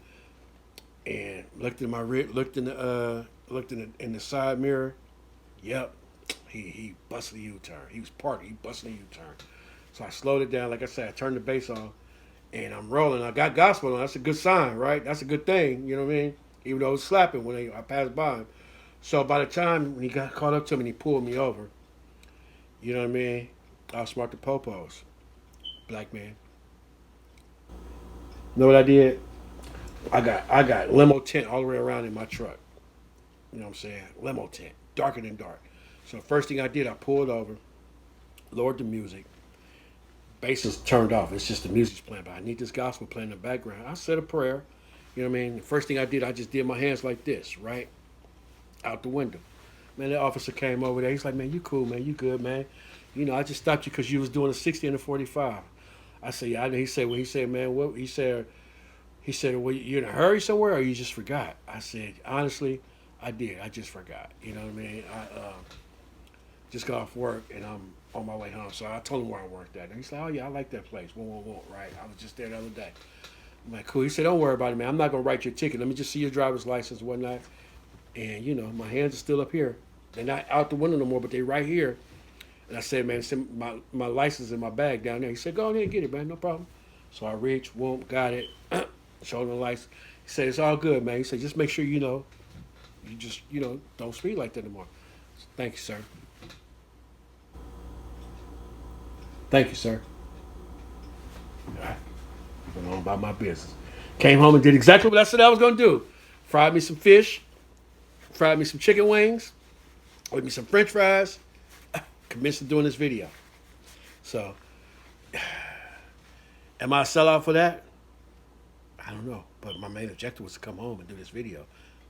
[SPEAKER 2] And looked in my in the side mirror. Yep, he busted a U-turn. He was parking. He busted a U-turn. So I slowed it down. Like I said, I turned the bass on, and I'm rolling. I got gospel on. That's a good sign, right? That's a good thing. You know what I mean? Even though it was slapping when I passed by him. So by the time when he got caught up to me and he pulled me over, you know what I mean? I was smart to popos. Black man. You know what I did? I got limo tint all the way around in my truck. You know what I'm saying? Limo tint. Darker than dark. So first thing I did, I pulled over, lowered the music. Bass is turned off. It's just the music's playing, but I need this gospel playing in the background. I said a prayer. You know what I mean? The first thing I did, I just did my hands like this, right? Out the window. Man, the officer came over there. He's like, man, you cool, man. You good, man. I just stopped you because you was doing a 60 and a 45. I said, yeah. He said, man, what? He said, well, you in a hurry somewhere or you just forgot? I said, honestly, I did. I just forgot. You know what I mean? I just got off work and I'm on my way home. So I told him where I worked at. And he said, oh, yeah, I like that place. Right? I was just there the other day. I'm like, cool. He said, don't worry about it, man. I'm not going to write your ticket. Let me just see your driver's license and whatnot. And, my hands are still up here. They're not out the window no more, but they're right here. And I said, man, send my license in my bag down there. He said, go ahead and get it, man. No problem. So I reached, got it, showed him the license. He said, it's all good, man. He said, just make sure you just, don't speed like that anymore. So, thank you, sir. Thank you, sir. All right. Went on about my business. Came home and did exactly what I said I was going to do. Fried me some fish. Fried me some chicken wings. With me some french fries. Commenced to doing this video. So, am I a sellout for that? I don't know. But my main objective was to come home and do this video.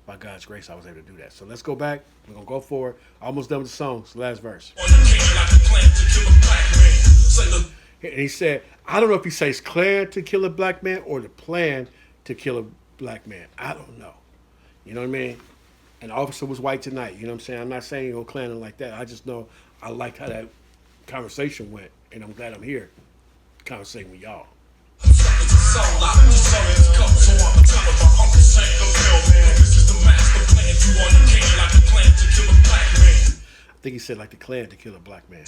[SPEAKER 2] By God's grace, I was able to do that. So let's go back. We're going to go forward. Almost done with the song. It's the last verse. And he said, I don't know if he says plan to kill a black man or the plan to kill a black man. I don't know. You know what I mean? And the officer was white tonight. You know what I'm saying? I'm not saying you're going to clan like that. I just know I liked how that conversation went. And I'm glad I'm here conversating with y'all. I think he said like the Klan to kill a black man.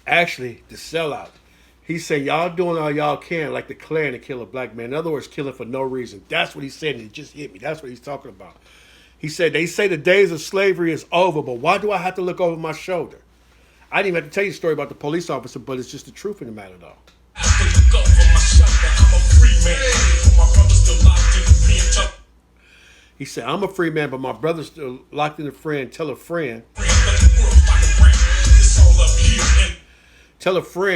[SPEAKER 2] Actually, the sellout. He said y'all doing all y'all can like the Klan to kill a black man. In other words, killing for no reason. That's what he said, and it just hit me. That's what he's talking about. He said they say the days of slavery is over, but why do I have to look over my shoulder? I didn't even have to tell you a story about the police officer, but it's just the truth in the matter, though. He said, I'm a free man, but my brother's still locked in a friend. Tell a friend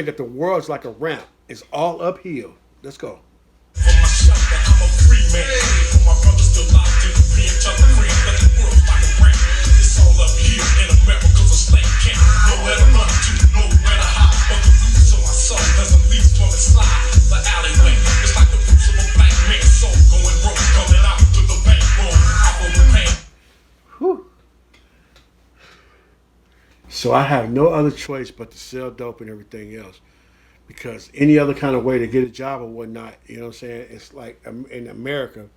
[SPEAKER 2] that the world's like a ramp. It's all uphill. Let's go. So I have no other choice but to sell dope and everything else, because any other kind of way to get a job or whatnot, you know what I'm saying? It's like in America,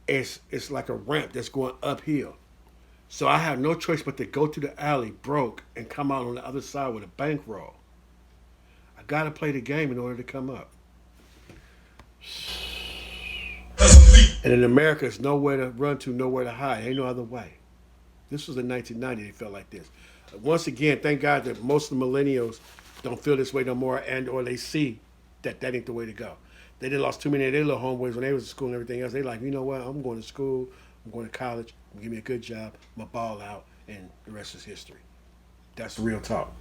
[SPEAKER 2] it's like a ramp that's going uphill. So I have no choice but to go to the alley broke and come out on the other side with a bankroll. I got to play the game in order to come up. And in America, it's nowhere to run to, nowhere to hide. Ain't no other way. This was in 1990. It felt like this. Once again, thank God that most of the millennials don't feel this way no more, and or they see that ain't the way to go. They did lost too many of their little homeboys when they was in school and everything else. They like, you know what? I'm going to school. I'm going to college. I'm going to give me a good job. I'm going to ball out, and the rest is history. That's the real talk.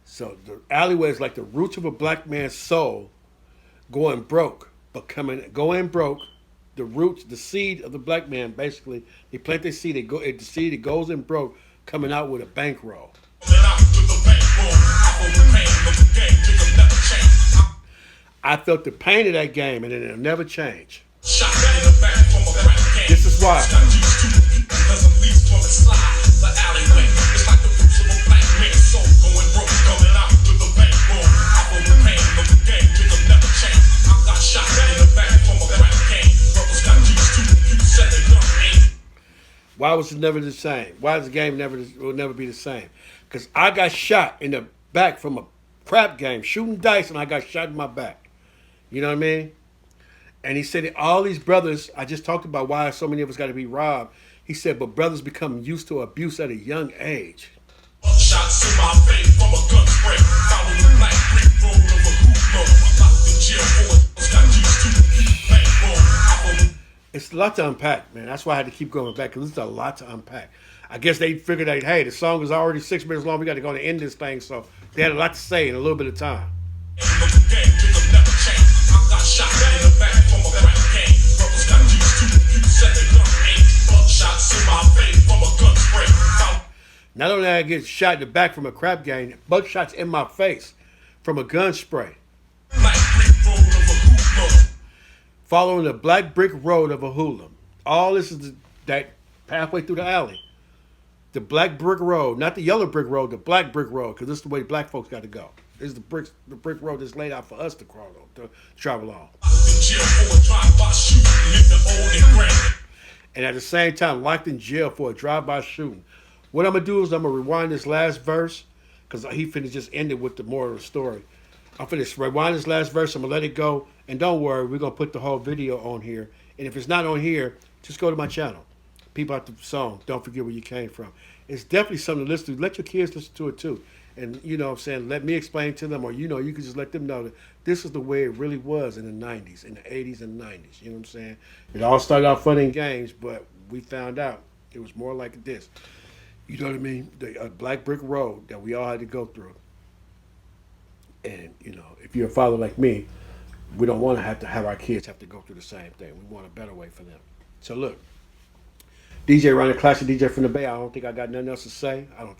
[SPEAKER 2] So the alleyway is like the roots of a black man's soul going broke, but going broke, the roots, the seed of the black man. Basically, they plant their seed. The seed it goes and broke, coming out with a bankroll. I felt the pain of that game, and it'll never change. This is why. Why was it never the same? Why is the game will never be the same? Because I got shot in the back from a crap game, shooting dice, and I got shot in my back. You know what I mean? And he said that all these brothers, I just talked about why so many of us got to be robbed. He said, but brothers become used to abuse at a young age. Shots in my face from a gun spray. Follow the black brick road of a hoopla. Locked in jail for it. Got used to it's a lot to unpack, man. That's why I had to keep going back, because it's a lot to unpack. I guess they figured that, hey, the song is already 6 minutes long. We got to go to end this thing. So they had a lot to say in a little bit of time. Not only did I get shot in the back from a crap game, buckshots in my face from a gun spray. Following the black brick road of a hoodlum. All this is that pathway through the alley. The black brick road, not the yellow brick road, the black brick road, because this is the way black folks got to go. This is the brick road that's laid out for us to crawl on, to travel on. And at the same time, locked in jail for a drive-by shooting. What I'm going to do is I'm going to rewind this last verse, because he finna just end it with the moral of the story. I'm finna rewind this last verse. I'm going to let it go. And don't worry, we're going to put the whole video on here. And if it's not on here, just go to my channel. People out the song, Don't Forget Where You Came From. It's definitely something to listen to. Let your kids listen to it too. And, you know what I'm saying, let me explain to them, or, you know, you can just let them know that this is the way it really was in the 90s, in the 80s and 90s. You know what I'm saying? It all started out fun and games, but we found out it was more like this. You know what I mean? The black brick road that we all had to go through. And, you know, if you're a father like me, we don't want to have our kids have to go through the same thing. We want a better way for them. So look, DjRon-TheClassicDJ from the Bay. I don't think I got nothing else to say. But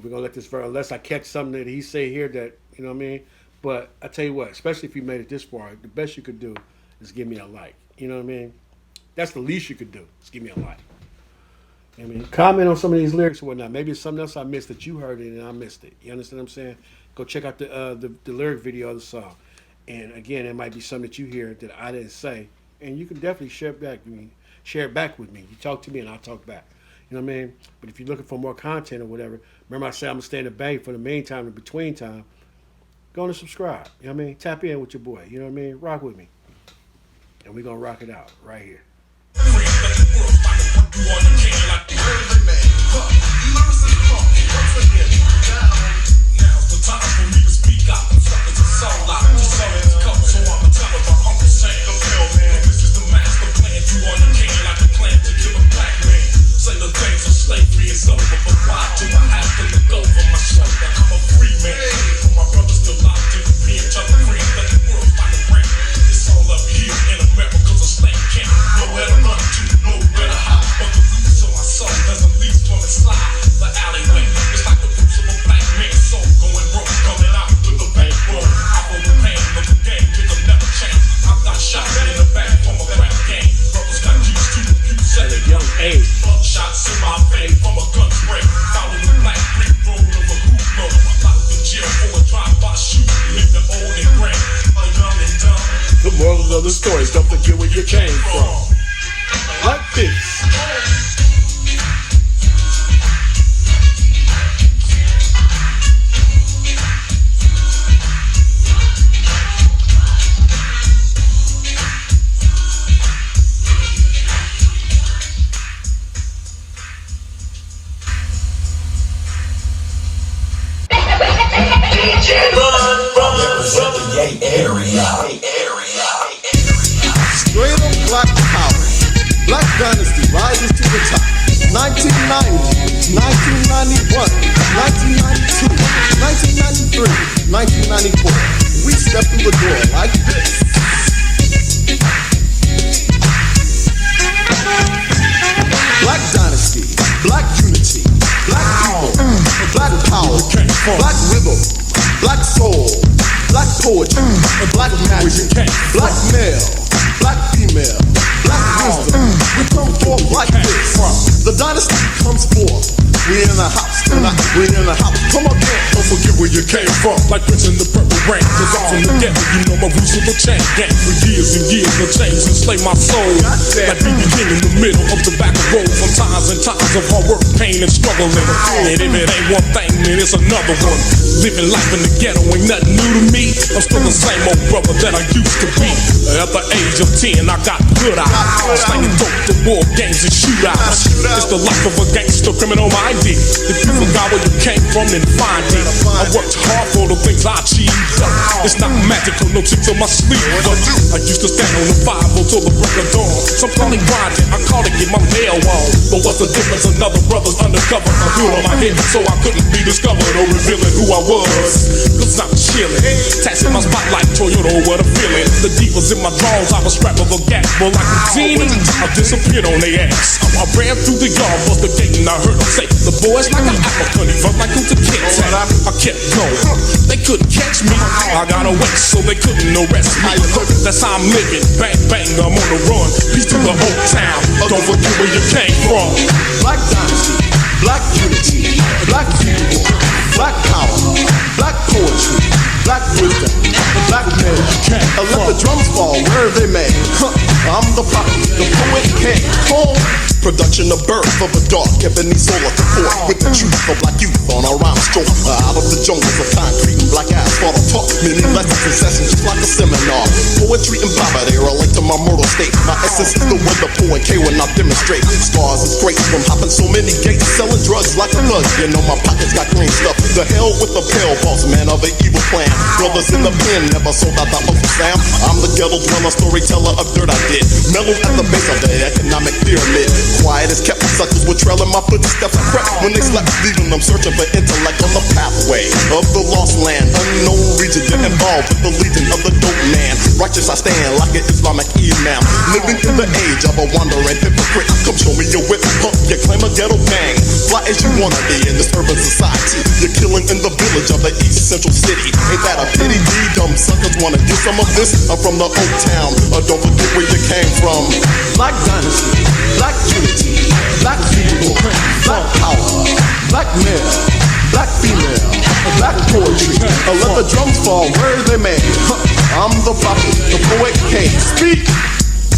[SPEAKER 2] we're going to let this verse, unless I catch something that he say here that, you know what I mean? But I tell you what, especially if you made it this far, the best you could do is give me a like. You know what I mean? That's the least you could do, is give me a like. I mean, comment on some of these lyrics or whatnot. Maybe it's something else I missed that you heard it and I missed it. You understand what I'm saying? Go check out the lyric video of the song. And again, it might be something that you hear that I didn't say. And you can definitely share it back with me. You talk to me and I'll talk back. You know what I mean? But if you're looking for more content or whatever, remember I said I'm going to stay in the Bay for the meantime and between time. Go and subscribe. You know what I mean? Tap in with your boy. You know what I mean? Rock with me. And we're going to rock it out right here. The stories, don't forget where you came from. Like this.
[SPEAKER 1] Represent the gay area.
[SPEAKER 3] Straight up black power. Black Dynasty rises to the top. 1990, 1991, 1992, 1993, 1994. We step through the door like this. Black dynasty, black unity, black people, black power, black rhythm, black soul, black poetry, black magic, black male, black female, black wisdom. We come forth like this. The dynasty comes forth. We in the house tonight. We in the house. Come on,
[SPEAKER 4] don't forget where you came from. Like Prince in the Purple Rain. Cause I'm from the ghetto, you know my roots of the chain gang. For years and years, the chains enslaved my soul. Like BB King in the middle of the back road. From times and times of hard work, pain and struggling. And if it ain't one thing, then it's another one. Living life in the ghetto ain't nothing new to me. I'm still the same old brother that I used to be. At the age of 10, I got put out. Slanging dope to war games and shootouts. It's the life of a gangster criminal minded. If you forgot where you came from, then find it. I worked hard for the things I achieved. It's not magical, no tricks on my sleeve. I used to stand on the 5 till the break of dawn. Some call it grinding, I call it get my mail on. But what's the difference? Another brother's undercover. A hood on my head, so I couldn't be discovered or revealing who I was. Cause I'm chillin', taxing my spotlight, Toyota, what a feeling. The divas in my drawers, I was strapped with a gap. Well, like Houdini, I disappeared on their ass. I ran through the yard, bust the gate, and I heard them say, the boys like an apple country, fuck like who's a kid. I kept going, they couldn't catch me. I got away, so they couldn't arrest me. That's how I'm living, bang bang, I'm on the run. Peace to the whole town, don't forget where you came from.
[SPEAKER 3] Black dynasty, black unity, black people, black power, black poetry, black wisdom, black men. Let the drums fall where they may. I'm the prophet, the poet king. Production of birth of a dark ebony soul at the core. With the truth of black youth on a rhyme stroke. Out of the jungles of concrete and black asphalt, I taught many lessons and sessions just like a seminar. Poetry and poverty relate to my mortal state. My essence is the word the poet K when I demonstrate. Stars is great from hopping so many gates. Selling drugs like a thug, you know my pockets got green stuff. The hell with the pale boss man of an evil plan. Brothers in the pen never sold out the Uncle Sam. I'm the ghetto dweller, storyteller of dirt I did. Mellow at the base of the economic pyramid. Quiet as kept, suckers were trailing my footsteps. I crept when they slept, leaving them searching for intellect on the pathway of the lost land. Unknown region, get involved with the legion of the dope man. Righteous I stand like an Islamic imam. Living in the age of a wandering hypocrite. Come show me your whip, huh? You claim a ghetto gang. Fly as you wanna be in this urban society. You're killing in the village of the East Central City. Ain't that a pity? Dumb suckers wanna get some of this. I'm from the Oak Town, don't forget where you came from. Black dynasty, black unity, black people, black power, black male, black female, black poetry. Let the drums fall where they may. I'm the prophet, the poet king. Speak.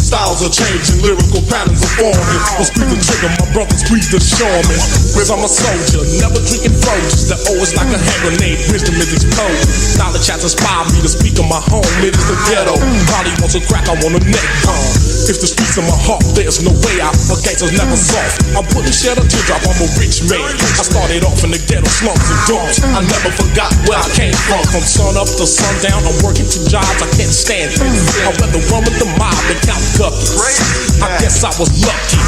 [SPEAKER 4] Styles are changing, lyrical patterns are forming. I'll squeeze the trigger, my brothers squeeze the shoreman. Cause I'm a soldier, never drinking Folgers. That always like a hand grenade, wisdom is exploding. Knowledge has inspired me to speak of my home. It is the ghetto, body wants a crack, I want a neck bone. If the streets in my heart, there's no way out. A gangster's never soft. I'm putting shed a teardrop, I'm a rich man. I started off in the ghetto slums and dumps. I never forgot where I came from. From sun up to sundown, I'm working 2 jobs, I can't stand it. I'd rather run with the mob than count cookies. I guess I was lucky.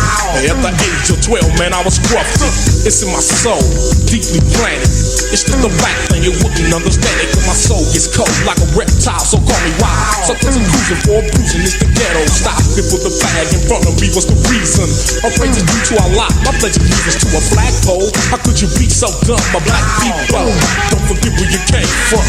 [SPEAKER 4] At the age of 12, man, I was scruffy. It's in my soul, deeply planted. It's just a back thing, you wouldn't understand it. Cause my soul gets cold like a reptile, so call me wild. Suckers and cruising for a bruising, it's the ghetto. Stop it with the bag in front of me, what's the reason? I'm praising you to Allah, my pledge allegiance to a flagpole. How could you be so dumb, my black people? Don't forget where you came from.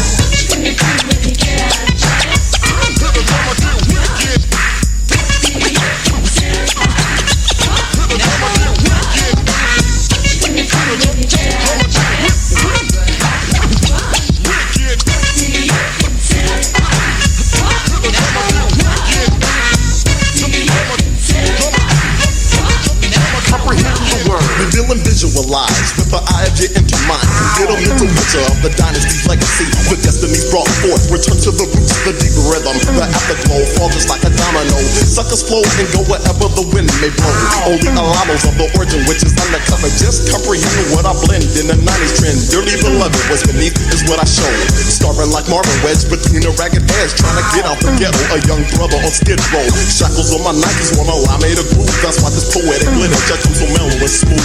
[SPEAKER 3] Visualize with the eye of your empty mind. Get a mental picture of the dynasty's legacy. The destinies brought forth. Return to the roots, the deep rhythm. The afterglow falls just like a domino. Suckers flow and go wherever the wind may blow. Only alados of the origin which is undercover. Just comprehend what I blend in the 90s trend. Dearly beloved, what's beneath is what I show. Starving like Marvin wedged between the ragged edge. Trying to get out the ghetto, a young brother on skid row. Shackles on my Nikes won't allow me to groove. That's why this poetic glitter just comes so mellow and smooth.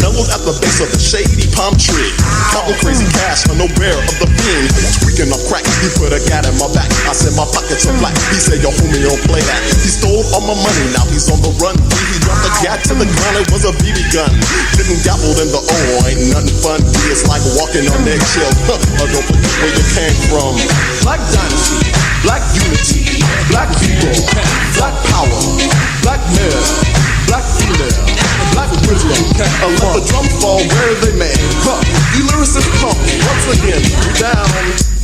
[SPEAKER 3] Mellowed at the base of the shady palm tree. Counting crazy cash for no bear of the fiend. Tweaking up crack, he put a gat in my back. I said my pockets are black. He said your homie don't play that. He stole all my money, now he's on the run. He dropped the gat to the ground, it was a BB gun. Getting gobbled in the ain't nothing fun. It's like walking on eggshells. Don't forget where you came from. Black Dynasty, Black Unity, Black people, Black power, Black male, Black female, Black wisdom. Let the drums fall where they may. You lyricists come once again down.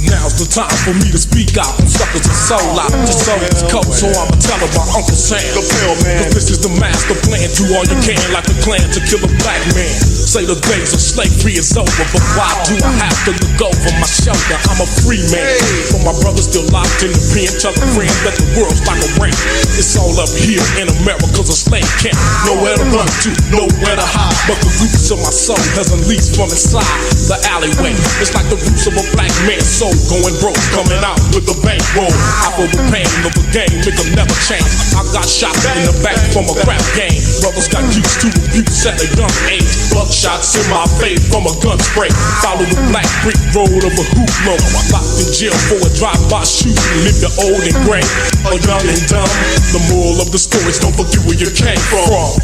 [SPEAKER 4] Now's the time for me to speak out. I'm suckers and soul out. The soul is cold, so I'ma tell about Uncle Sam.
[SPEAKER 3] The pill man.
[SPEAKER 4] Cause this is the master plan. Do all you can like a clan to kill a black man. Say the days of slavery is over, but why do I have to look over my shoulder? I'm a free man. But my brother's still locked in the pen. Tell a friend that the world's like a rain. It's all up here in America's a slave camp. Nowhere to run to, nowhere to hide. But the roots of my soul has unleashed from inside the alleyway. It's like the roots of a black man's soul. Going broke, coming out with a bankroll. I feel the pain of the game, make them never change. I got shot in the back from a rap game. Brothers got used to abuse at a young age. Buckshots in my face from a gun spray. Follow the black brick road of a hooplo. Locked in jail for a drive-by shooting. Live the old and gray, or young and dumb. The moral of the story is don't forget where you came from.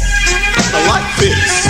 [SPEAKER 3] I like this.